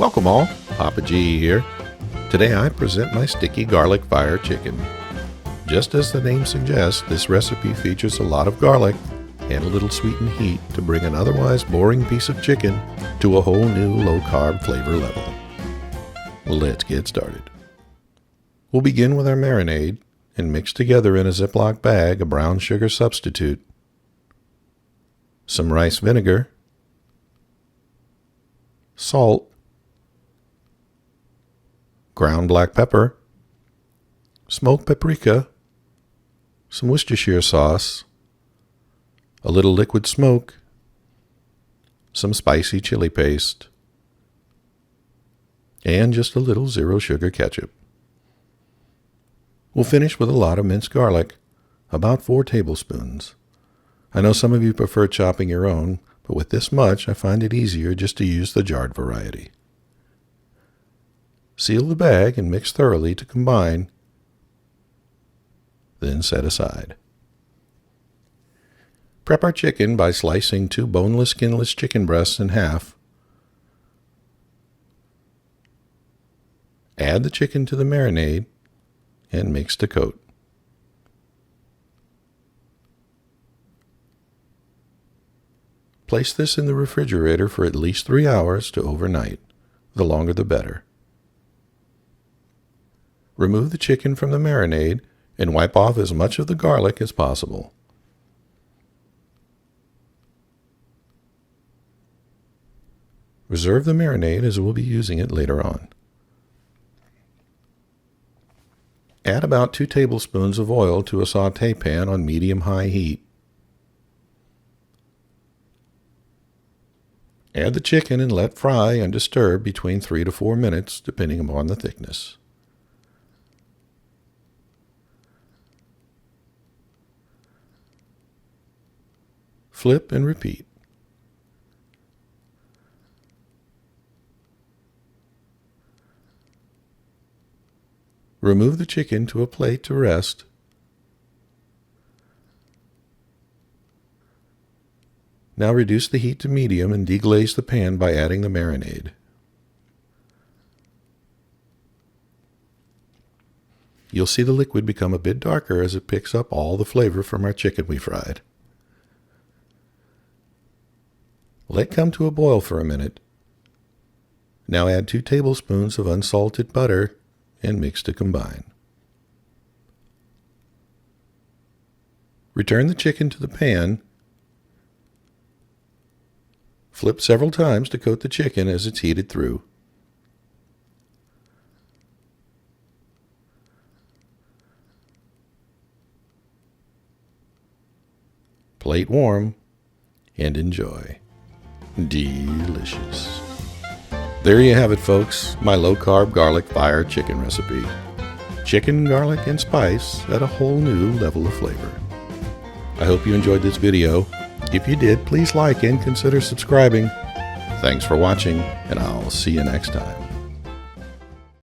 Welcome all, Papa G here. Today I present my sticky garlic fire chicken. Just as the name suggests, this recipe features a lot of garlic and a little sweetened heat to bring an otherwise boring piece of chicken to a whole new low-carb flavor level. Let's get started. We'll begin with our marinade and mix together in a Ziploc bag a brown sugar substitute, some rice vinegar, salt, ground black pepper, smoked paprika, some Worcestershire sauce, a little liquid smoke, some spicy chili paste, and just a little zero sugar ketchup. We'll finish with a lot of minced garlic, about 4 tablespoons. I know some of you prefer chopping your own, but with this much I find it easier just to use the jarred variety. Seal the bag and mix thoroughly to combine, then set aside. Prep our chicken by slicing 2 boneless, skinless chicken breasts in half. Add the chicken to the marinade and mix to coat. Place this in the refrigerator for at least 3 hours to overnight. The longer the better. Remove the chicken from the marinade and wipe off as much of the garlic as possible. Reserve the marinade as we'll be using it later on. Add about 2 tablespoons of oil to a sauté pan on medium-high heat. Add the chicken and let fry undisturbed between 3 to 4 minutes, depending upon the thickness. Flip and repeat. Remove the chicken to a plate to rest. Now reduce the heat to medium and deglaze the pan by adding the marinade. You'll see the liquid become a bit darker as it picks up all the flavor from our chicken we fried. Let come to a boil for a minute. Now add 2 tablespoons of unsalted butter and mix to combine. Return the chicken to the pan. Flip several times to coat the chicken as it's heated through. Plate warm and enjoy. Delicious. There you have it, folks, my low-carb garlic fire chicken recipe. Chicken, garlic, and spice at a whole new level of flavor. I hope you enjoyed this video. If you did, please like and consider subscribing. Thanks for watching, and I'll see you next time.